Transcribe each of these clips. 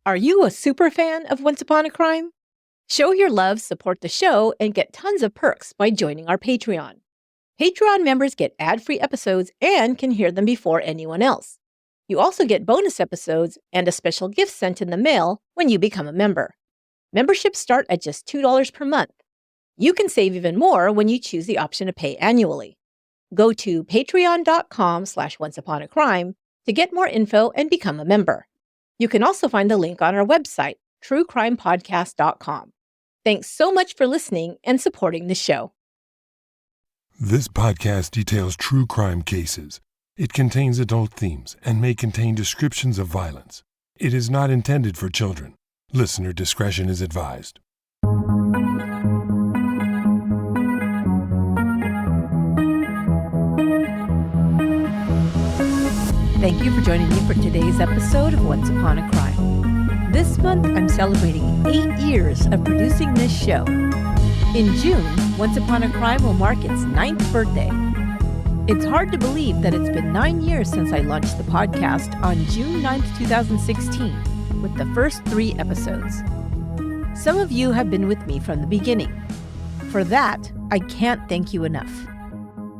Are you a super fan of Once Upon a Crime? Show your love, support the show, and get tons of perks by joining our Patreon. Patreon members get ad-free episodes and can hear them before anyone else. You also get bonus episodes and a special gift sent in the mail when you become a member. Memberships start at just $2 per month. You can save even more when you choose the option to pay annually. Go to patreon.com/onceuponacrime to get more info and become a member. You can also find the link on our website, truecrimepodcast.com. Thanks so much for listening and supporting the show. This podcast details true crime cases. It contains adult themes and may contain descriptions of violence. It is not intended for children. Listener discretion is advised. Thank you for joining me for today's episode of Once Upon a Crime. This month, I'm celebrating 8 years of producing this show. In June, Once Upon a Crime will mark its 9th birthday. It's hard to believe that it's been 9 years since I launched the podcast on June 9th, 2016, with the first 3 episodes. Some of you have been with me from the beginning. For that, I can't thank you enough.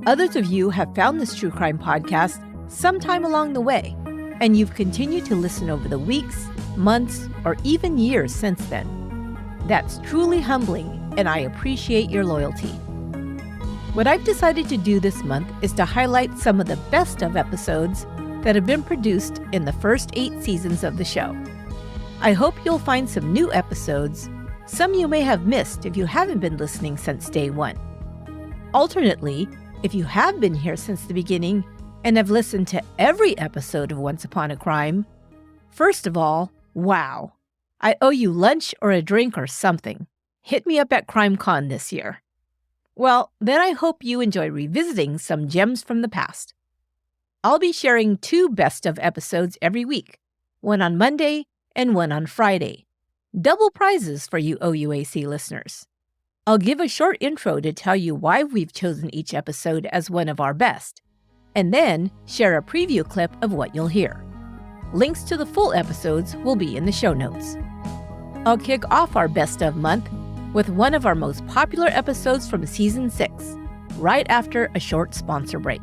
Others of you have found this true crime podcast sometime along the way, and you've continued to listen over the weeks, months, or even years since then. That's truly humbling, and I appreciate your loyalty. What I've decided to do this month is to highlight some of the best of episodes that have been produced in the first 8 seasons of the show. I hope you'll find some new episodes, some you may have missed if you haven't been listening since day 1. Alternately, if you have been here since the beginning and have listened to every episode of Once Upon a Crime, first of all, wow. I owe you lunch or a drink or something. Hit me up at CrimeCon this year. Well, then I hope you enjoy revisiting some gems from the past. I'll be sharing 2 best of episodes every week, one on Monday and one on Friday. Double prizes for you OUAC listeners. I'll give a short intro to tell you why we've chosen each episode as one of our best, and then share a preview clip of what you'll hear. Links to the full episodes will be in the show notes. I'll kick off our best of month with one of our most popular episodes from season 6, right after a short sponsor break.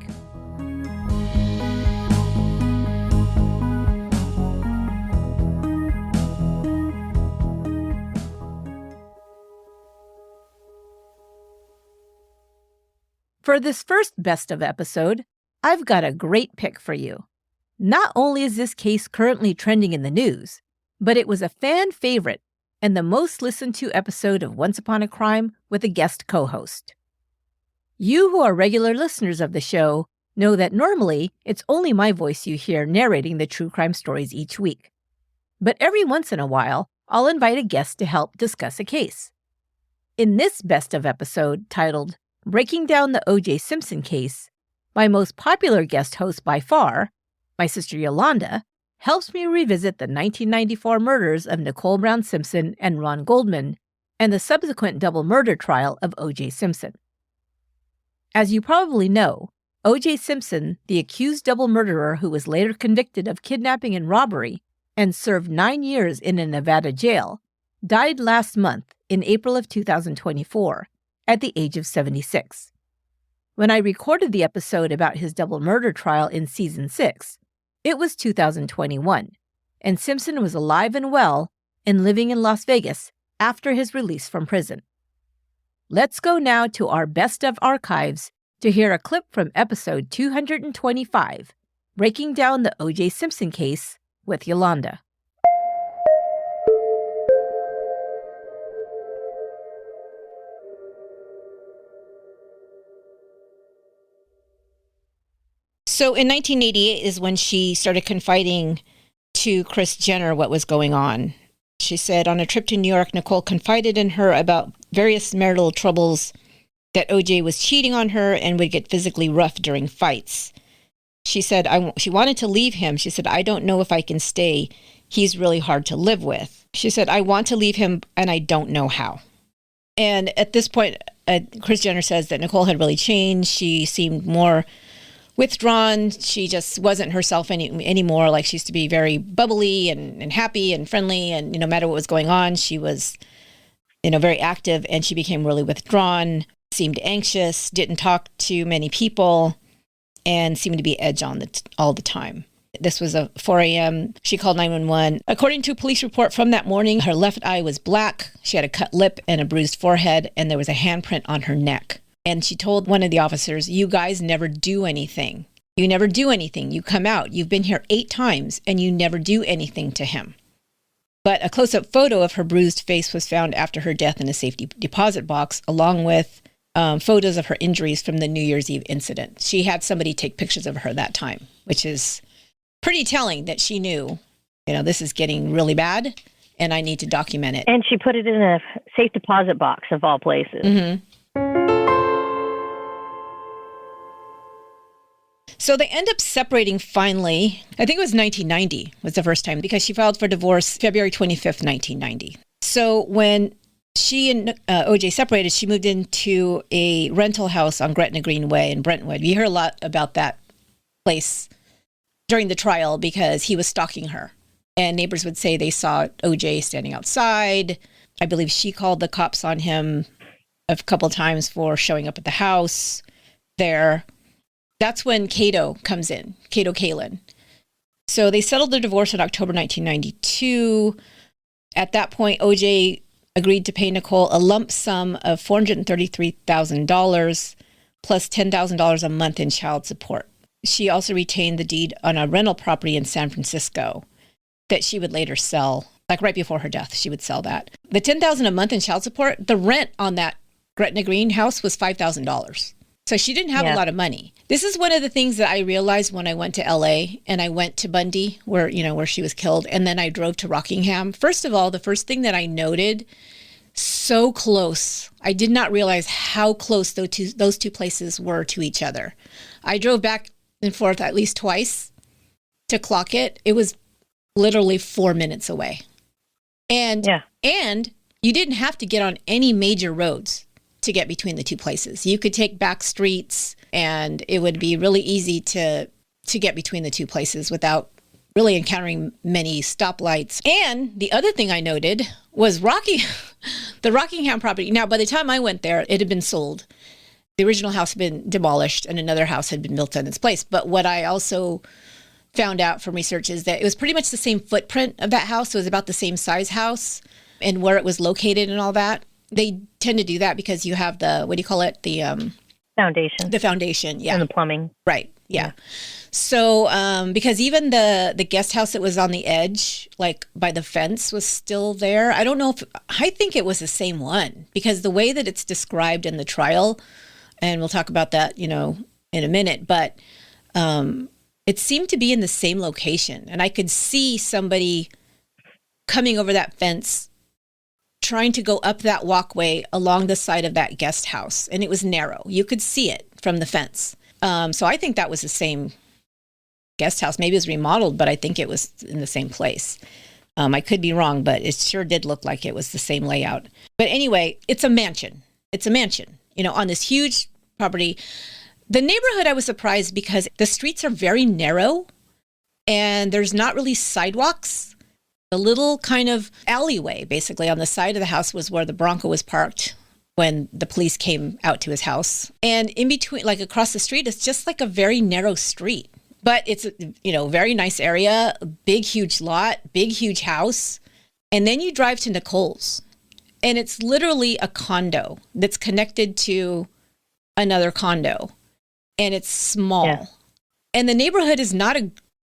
For this first best of episode, I've got a great pick for you. Not only is this case currently trending in the news, but it was a fan favorite and the most listened to episode of Once Upon a Crime with a guest co-host. You who are regular listeners of the show know that normally it's only my voice you hear narrating the true crime stories each week. But every once in a while, I'll invite a guest to help discuss a case. In this best of episode titled Breaking Down the O.J. Simpson Case, my most popular guest host by far, my sister Yolanda, helps me revisit the 1994 murders of Nicole Brown Simpson and Ron Goldman and the subsequent double murder trial of O.J. Simpson. As you probably know, O.J. Simpson, the accused double murderer who was later convicted of kidnapping and robbery and served 9 years in a Nevada jail, died last month in April of 2024 at the age of 76. When I recorded the episode about his double murder trial in season 6, it was 2021, and Simpson was alive and well and living in Las Vegas after his release from prison. Let's go now to our best of archives to hear a clip from episode 225, Breaking Down the O.J. Simpson Case with Yolanda. So in 1988 is when she started confiding to Kris Jenner what was going on. She said on a trip to New York, Nicole confided in her about various marital troubles, that O.J. was cheating on her and would get physically rough during fights. She said she wanted to leave him. She said, I don't know if I can stay. He's really hard to live with. She said, I want to leave him and I don't know how. And at this point, Kris Jenner says that Nicole had really changed. She seemed more withdrawn. She just wasn't herself anymore. Like, she used to be very bubbly and happy and friendly. And no matter what was going on, she was, very active. And she became really withdrawn, seemed anxious, didn't talk to many people, and seemed to be edge on all the time. This was a 4 a.m. She called 911. According to a police report from that morning, her left eye was black. She had a cut lip and a bruised forehead, and there was a handprint on her neck. And she told one of the officers, "You guys never do anything. You never do anything. You come out. You've been here 8 times, and you never do anything to him." But a close-up photo of her bruised face was found after her death in a safety deposit box, along with photos of her injuries from the New Year's Eve incident. She had somebody take pictures of her that time, which is pretty telling that she knew, this is getting really bad and I need to document it. And she put it in a safe deposit box of all places. Mm-hmm. So they end up separating finally. I think it was 1990 was the first time, because she filed for divorce February 25th, 1990. So when she and OJ separated, she moved into a rental house on Gretna Greenway in Brentwood. We hear a lot about that place during the trial because he was stalking her. And neighbors would say they saw OJ standing outside. I believe she called the cops on him a couple of times for showing up at the house there. That's when Cato comes in, Cato Kalin. So they settled their divorce in October 1992. At that point, OJ agreed to pay Nicole a lump sum of $433,000 plus $10,000 a month in child support. She also retained the deed on a rental property in San Francisco that she would later sell, like right before her death, she would sell that. The $10,000 a month in child support, the rent on that Gretna Green house was $5,000. So she didn't have a lot of money. This is one of the things that I realized when I went to LA and I went to Bundy, where she was killed, and then I drove to Rockingham. First of all, the first thing that I noted, so close. I did not realize how close those two places were to each other. I drove back and forth at least twice to clock it. It was literally 4 minutes away. And you didn't have to get on any major roads to get between the two places. You could take back streets and it would be really easy to get between the two places without really encountering many stoplights. And the other thing I noted was the Rockingham property. Now, by the time I went there, it had been sold. The original house had been demolished and another house had been built in its place. But what I also found out from research is that it was pretty much the same footprint of that house. It was about the same size house and where it was located and all that. They tend to do that because you have the, what do you call it? The foundation. The foundation, yeah. And the plumbing. Right, yeah. So because even the guest house that was on the edge, like by the fence, was still there. I think it was the same one because the way that it's described in the trial, and we'll talk about that, in a minute, but it seemed to be in the same location. And I could see somebody coming over that fence trying to go up that walkway along the side of that guest house. And it was narrow. You could see it from the fence. So I think that was the same guest house. Maybe it was remodeled, but I think it was in the same place. I could be wrong, but it sure did look like it was the same layout. But anyway, it's a mansion. It's a mansion, on this huge property. The neighborhood, I was surprised because the streets are very narrow and there's not really sidewalks. The little kind of alleyway, basically, on the side of the house was where the Bronco was parked when the police came out to his house. And in between, like across the street, it's just like a very narrow street. But it's, very nice area, big, huge lot, big, huge house. And then you drive to Nicole's. And it's literally a condo that's connected to another condo. And it's small. Yeah. And the neighborhood is not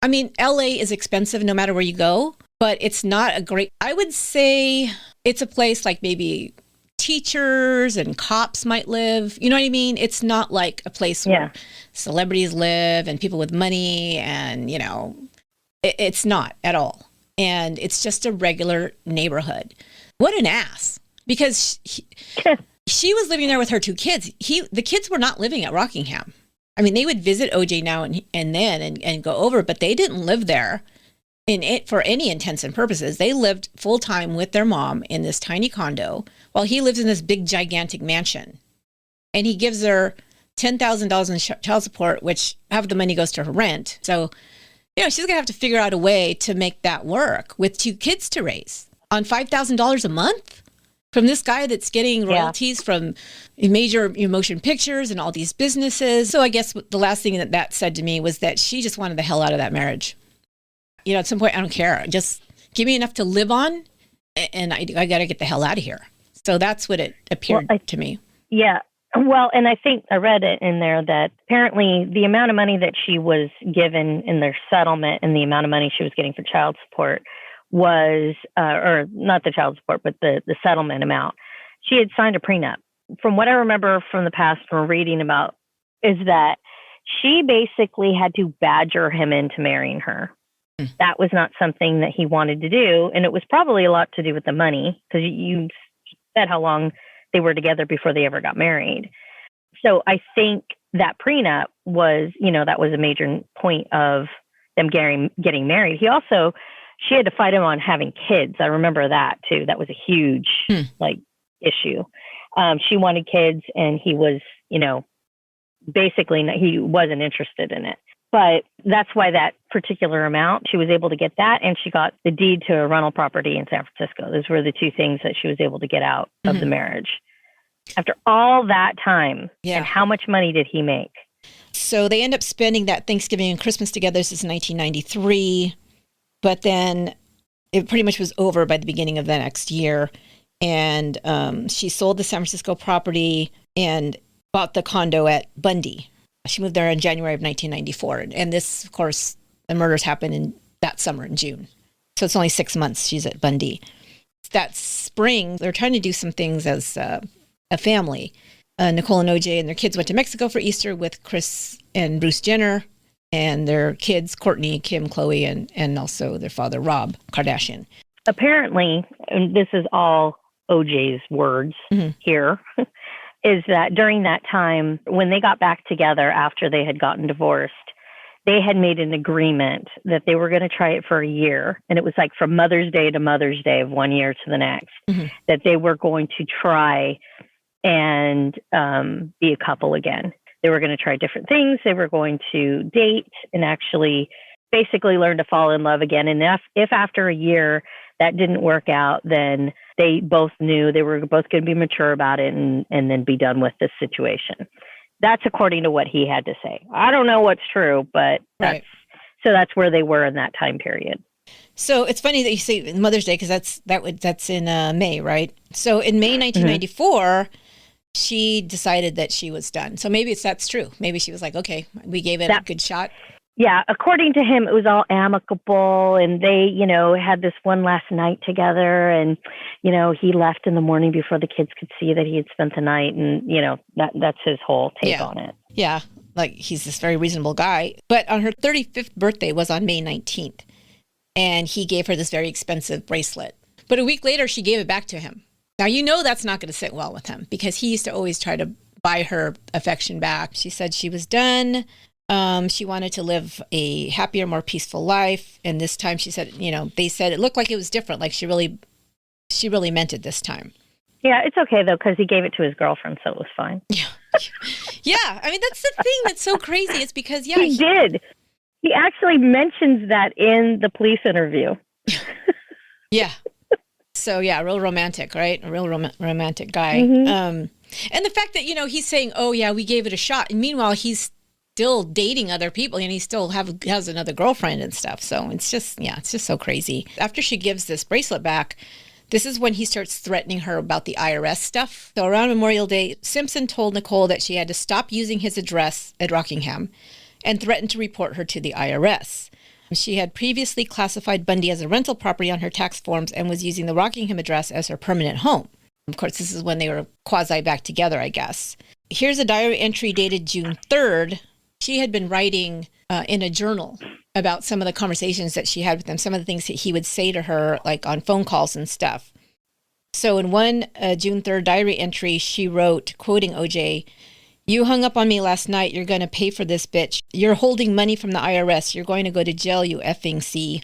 LA is expensive no matter where you go. But it's not I would say it's a place like maybe teachers and cops might live. You know what I mean? It's not like a place where celebrities live and people with money and, it's not at all. And it's just a regular neighborhood. What an ass. Because she was living there with her 2 kids. The kids were not living at Rockingham. I mean, they would visit OJ now and then and go over, but they didn't live there. For any intents and purposes. They lived full-time with their mom in this tiny condo while he lives in this big, gigantic mansion. And he gives her $10,000 in child support, which half of the money goes to her rent. So, she's going to have to figure out a way to make that work with 2 kids to raise on $5,000 a month from this guy that's getting royalties from major motion pictures and all these businesses. So I guess the last thing that said to me was that she just wanted the hell out of that marriage. At some point, I don't care. Just give me enough to live on, and I got to get the hell out of here. So that's what it appeared to me. Yeah. Well, and I think I read it in there that apparently the amount of money that she was given in their settlement and the amount of money she was getting for child support was, or not the child support, but the settlement amount. She had signed a prenup. From what I remember from the past from reading about is that she basically had to badger him into marrying her. That was not something that he wanted to do. And it was probably a lot to do with the money, because you said how long they were together before they ever got married. So I think that prenup was, that was a major point of them getting married. She had to fight him on having kids. I remember that too. That was a huge issue. She wanted kids, and he was, basically he wasn't interested in it. But that's why that particular amount, she was able to get that, and she got the deed to a rental property in San Francisco. Those were the 2 things that she was able to get out of the marriage. After all that time, and how much money did he make? So they end up spending that Thanksgiving and Christmas together since 1993, but then it pretty much was over by the beginning of the next year. And she sold the San Francisco property and bought the condo at Bundy. She moved there in January of 1994. And this, of course, the murders happened in that summer in June. So it's only 6 months she's at Bundy. That spring, they're trying to do some things as a family. Nicole and OJ and their kids went to Mexico for Easter with Kris and Bruce Jenner and their kids, Courtney, Kim, Khloe, and also their father, Rob Kardashian. Apparently, and this is all OJ's words here, is that during that time, when they got back together after they had gotten divorced, they had made an agreement that they were going to try it for a year. And it was like from Mother's Day to Mother's Day of one year to the next, that they were going to try and be a couple again. They were going to try different things. They were going to date and actually basically learn to fall in love again. And if after a year that didn't work out, then they both knew they were both going to be mature about it and then be done with this situation. That's according to what he had to say. I don't know what's true, but that's where they were in that time period. So it's funny that you say Mother's Day, because that's in May, right? So in May 1994, she decided that she was done. So maybe that's true. Maybe she was like, okay, we gave it a good shot. Yeah, according to him, it was all amicable, and they, had this one last night together, and, he left in the morning before the kids could see that he had spent the night, and, that's his whole take on it. Yeah, like he's this very reasonable guy. But on her 35th birthday was on May 19th, and he gave her this very expensive bracelet. But a week later, she gave it back to him. Now, that's not going to sit well with him, because he used to always try to buy her affection back. She said she was done. She wanted to live a happier, more peaceful life. And this time she said, they said it looked like it was different. Like she really meant it this time. Yeah, it's okay, though, because he gave it to his girlfriend, so it was fine. Yeah. I mean, that's the thing that's so crazy. It's because, he did. He actually mentions that in the police interview. Yeah. So, yeah, real romantic, right? A real romantic guy. And the fact that, he's saying, oh, yeah, we gave it a shot. And meanwhile, he's still dating other people, and he still has another girlfriend and stuff. So it's just so crazy. After she gives this bracelet back, this is when he starts threatening her about the IRS stuff. So around Memorial Day, Simpson told Nicole that she had to stop using his address at Rockingham and threatened to report her to the IRS. She had previously classified Bundy as a rental property on her tax forms and was using the Rockingham address as her permanent home. Of course, this is when they were quasi back together, I guess. Here's a diary entry dated June 3rd. She had been writing in a journal about some of the conversations that she had with him, some of the things that he would say to her, like on phone calls and stuff. So in one June 3rd diary entry, she wrote, quoting OJ, "You hung up on me last night. You're going to pay for this, bitch. You're holding money from the IRS. You're going to go to jail, you effing C.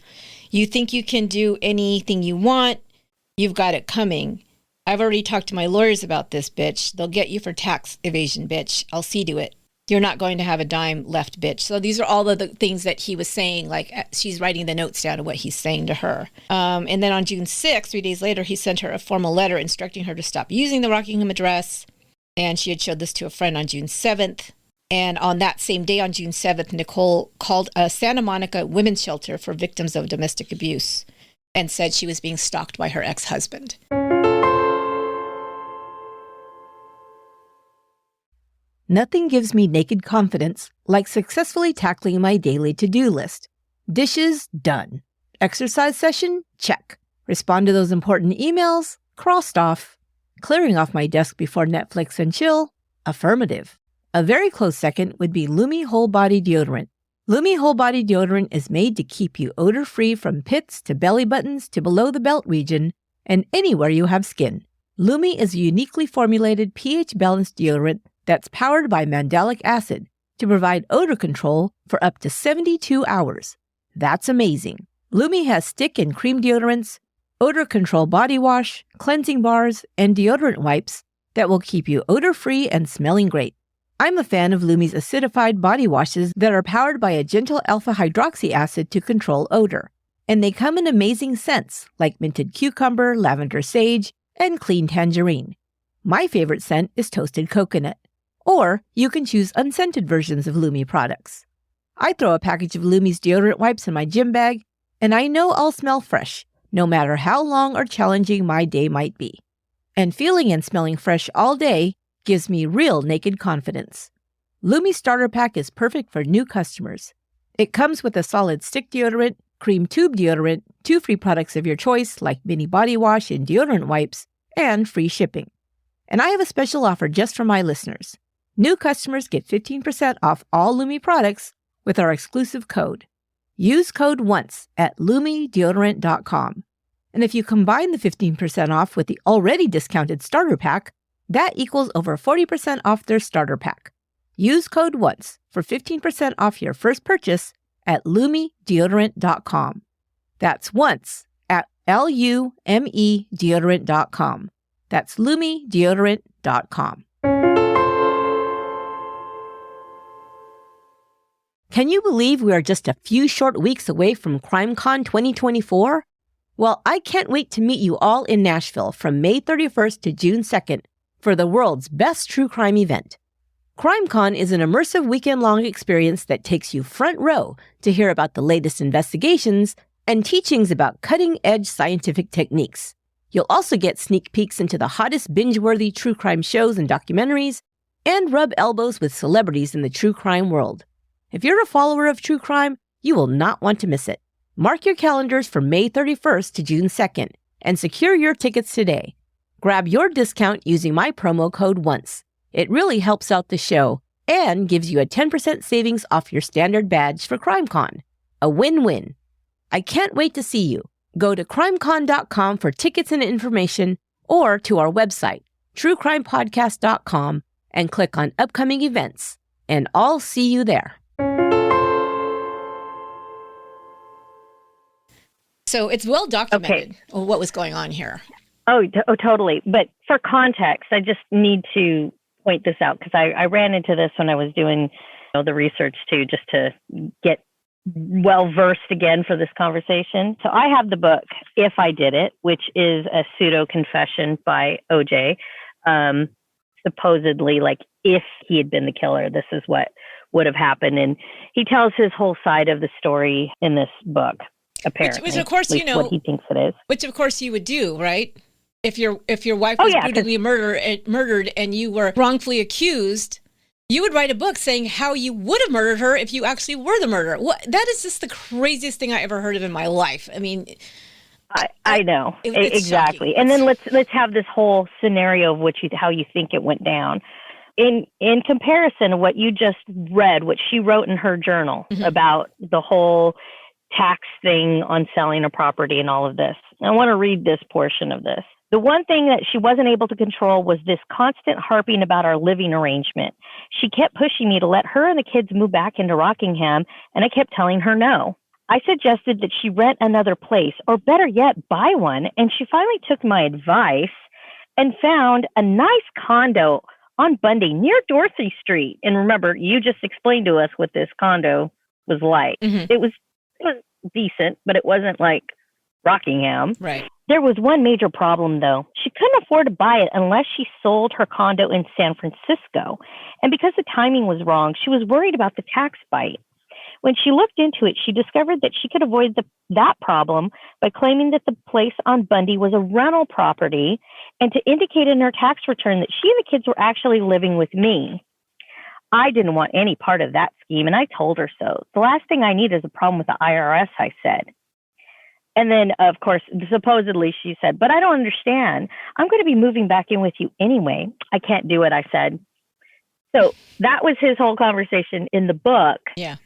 You think you can do anything you want? You've got it coming. I've already talked to my lawyers about this, bitch. They'll get you for tax evasion, bitch. I'll see to it. You're not going to have a dime left, bitch. So these are all of the things that he was saying, like she's writing the notes down of what he's saying to her. And then on June 6th, 3 days later, he sent her a formal letter instructing her to stop using the Rockingham address. And she had showed this to a friend on June 7th. And on that same day, on June 7th, Nicole called a Santa Monica women's shelter for victims of domestic abuse and said she was being stalked by her ex-husband. Nothing gives me naked confidence like successfully tackling my daily to-do list. Dishes, done. Exercise session, check. Respond to those important emails, crossed off. Clearing off my desk before Netflix and chill, affirmative. A very close second would be Lumi Whole Body Deodorant. Lumi Whole Body Deodorant is made to keep you odor-free from pits to belly buttons to below the belt region and anywhere you have skin. Lumi is a uniquely formulated pH-balanced deodorant that's powered by mandelic acid to provide odor control for up to 72 hours. That's amazing. Lumi has stick and cream deodorants, odor control body wash, cleansing bars, and deodorant wipes that will keep you odor-free and smelling great. I'm a fan of Lumi's acidified body washes that are powered by a gentle alpha hydroxy acid to control odor. And they come in amazing scents like minted cucumber, lavender sage, and clean tangerine. My favorite scent is toasted coconut. Or you can choose unscented versions of Lumi products. I throw a package of Lumi's deodorant wipes in my gym bag, and I know I'll smell fresh, no matter how long or challenging my day might be. And feeling and smelling fresh all day gives me real naked confidence. Lumi Starter Pack is perfect for new customers. It comes with a solid stick deodorant, cream tube deodorant, 2 free products of your choice like mini body wash and deodorant wipes, and free shipping. And I have a special offer just for my listeners. New customers get 15% off all Lumi products with our exclusive code. Use code ONCE at LumiDeodorant.com. And if you combine the 15% off with the already discounted starter pack, that equals over 40% off their starter pack. Use code ONCE for 15% off your first purchase at LumiDeodorant.com. That's ONCE at LUME deodorant.com. That's LumiDeodorant.com. Can you believe we are just a few short weeks away from CrimeCon 2024? Well, I can't wait to meet you all in Nashville from May 31st to June 2nd for the world's best true crime event. CrimeCon is an immersive weekend-long experience that takes you front row to hear about the latest investigations and teachings about cutting-edge scientific techniques. You'll also get sneak peeks into the hottest binge-worthy true crime shows and documentaries and rub elbows with celebrities in the true crime world. If you're a follower of true crime, you will not want to miss it. Mark your calendars for May 31st to June 2nd and secure your tickets today. Grab your discount using my promo code ONCE. It really helps out the show and gives you a 10% savings off your standard badge for CrimeCon. A win-win. I can't wait to see you. Go to crimecon.com for tickets and information or to our website, truecrimepodcast.com, and click on upcoming events. And I'll see you there. So it's well documented what was going on here. Oh, totally. But for context, I just need to point this out because I ran into this when I was doing the research too, just to get well versed again for this conversation. So I have the book, If I Did It, which is a pseudo confession by OJ. Supposedly, like, if he had been the killer, this is what would have happened. And he tells his whole side of the story in this book, apparently. Which of course, what he thinks it is. Which of course you would do, right? If your wife was brutally murdered and you were wrongfully accused, you would write a book saying how you would have murdered her if you actually were the murderer. That is just the craziest thing I ever heard of in my life. I mean, I know exactly. And then let's have this whole scenario of how you think it went down. In comparison to what you just read, what she wrote in her journal about the whole tax thing on selling a property and all of this. I want to read this portion of this. The one thing that she wasn't able to control was this constant harping about our living arrangement. She kept pushing me to let her and the kids move back into Rockingham, and I kept telling her no. I suggested that she rent another place, or better yet, buy one, and she finally took my advice and found a nice condo on Bundy near Dorothy Street. And remember, you just explained to us what this condo was like. Mhm. It was decent, but it wasn't like Rockingham. Right. There was one major problem, though. She couldn't afford to buy it unless she sold her condo in San Francisco. And because the timing was wrong, she was worried about the tax bite. When she looked into it, she discovered that she could avoid that problem by claiming that the place on Bundy was a rental property and to indicate in her tax return that she and the kids were actually living with me. I didn't want any part of that scheme, and I told her so. The last thing I need is a problem with the IRS, I said. And then, of course, supposedly she said, but I don't understand. I'm going to be moving back in with you anyway. I can't do it, I said. So that was his whole conversation in the book. Yeah.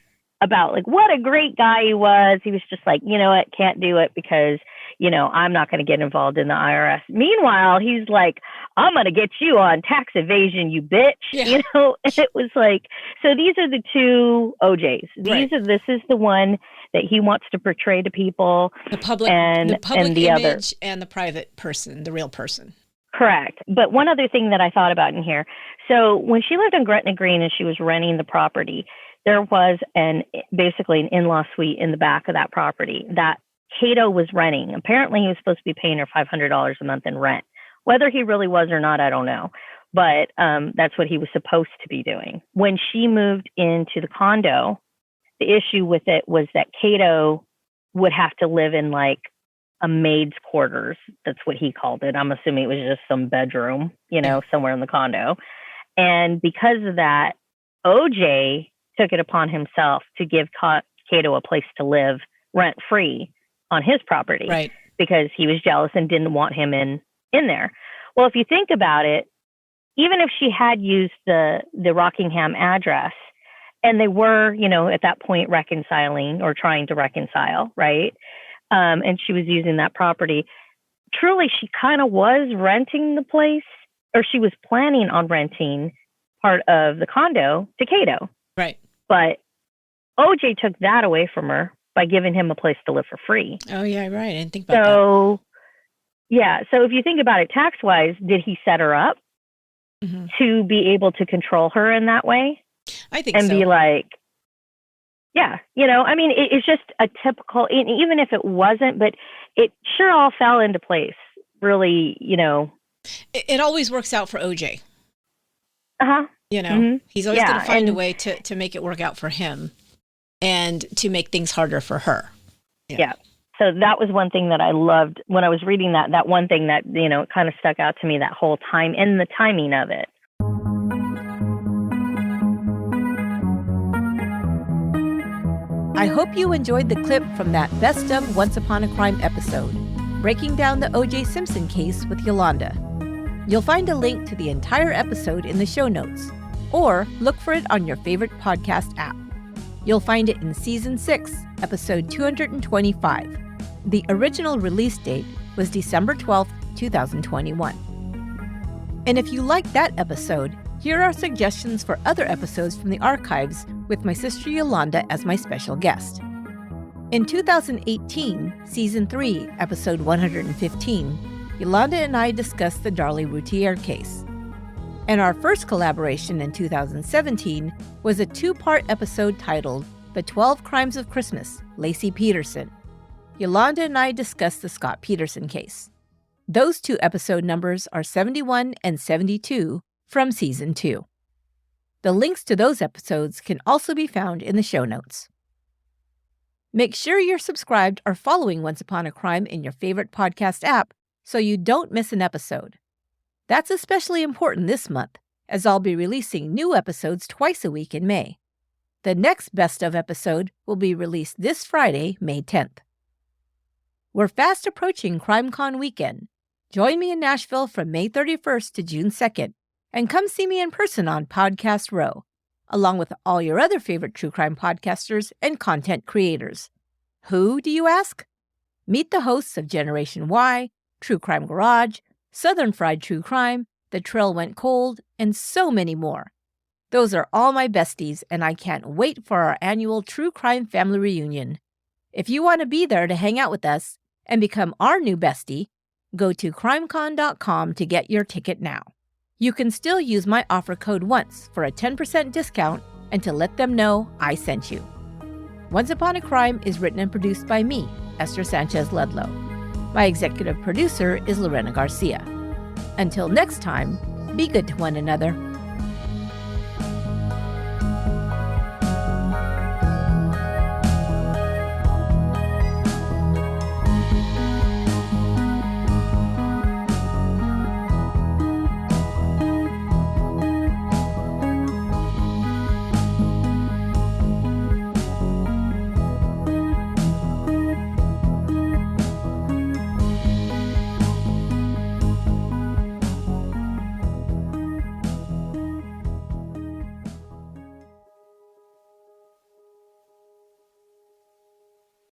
About like what a great guy he was. He was just like, you know what, can't do it because, you know, I'm not going to get involved in the IRS. Meanwhile, he's like, I'm going to get you on tax evasion, you bitch. Yeah. You know, and it was like, so these are the two OJs. This is the one that he wants to portray to people. The public and the image other. and the private person, the real person. Correct. But one other thing that I thought about in here. So when she lived on Gretna Green and she was renting the property, there was basically an in-law suite in the back of that property that Cato was renting. Apparently, he was supposed to be paying her $500 a month in rent. Whether he really was or not, I don't know. But that's what he was supposed to be doing. When she moved into the condo, the issue with it was that Cato would have to live in like a maid's quarters. That's what he called it. I'm assuming it was just some bedroom, you know, somewhere in the condo. And because of that, OJ took it upon himself to give Cato a place to live rent-free on his property. Right. Because he was jealous and didn't want him in there. Well, if you think about it, even if she had used the Rockingham address and they were, you know, at that point reconciling or trying to reconcile, right? And she was using that property, truly she kind of was renting the place, or she was planning on renting part of the condo to Cato. Right. But OJ took that away from her by giving him a place to live for free. Oh, yeah, right. I didn't think about that. So, yeah. So if you think about it tax-wise, did he set her up to be able to control her in that way? I think and so. And be like, yeah, you know, I mean, it's just a typical, even if it wasn't, but it sure all fell into place. Really, you know. It always works out for OJ. Uh-huh. You know, he's always going to find a way to make it work out for him and to make things harder for her. Yeah. So that was one thing that I loved when I was reading that one thing that, you know, kind of stuck out to me that whole time and the timing of it. I hope you enjoyed the clip from that Best of Once Upon a Crime episode, breaking down the O.J. Simpson case with Yolanda. You'll find a link to the entire episode in the show notes, or look for it on your favorite podcast app. You'll find it in Season 6, Episode 225. The original release date was December 12th, 2021. And if you liked that episode, here are suggestions for other episodes from the archives with my sister Yolanda as my special guest. In 2018, Season 3, Episode 115, Yolanda and I discussed the Darlie Routier case. And our first collaboration in 2017 was a two-part episode titled The 12 Crimes of Christmas, Lacey Peterson. Yolanda and I discussed the Scott Peterson case. Those two episode numbers are 71 and 72 from Season 2. The links to those episodes can also be found in the show notes. Make sure you're subscribed or following Once Upon a Crime in your favorite podcast app so you don't miss an episode. That's especially important this month, as I'll be releasing new episodes twice a week in May. The next Best of episode will be released this Friday, May 10th. We're fast approaching CrimeCon weekend. Join me in Nashville from May 31st to June 2nd, and come see me in person on Podcast Row, along with all your other favorite true crime podcasters and content creators. Who, do you ask? Meet the hosts of Generation Y, True Crime Garage, Southern Fried True Crime, The Trail Went Cold, and so many more. Those are all my besties, and I can't wait for our annual True Crime Family Reunion. If you want to be there to hang out with us and become our new bestie, go to crimecon.com to get your ticket now. You can still use my offer code ONCE for a 10% discount and to let them know I sent you. Once Upon a Crime is written and produced by me, Esther Sanchez Ludlow. My executive producer is Lorena Garcia. Until next time, be good to one another.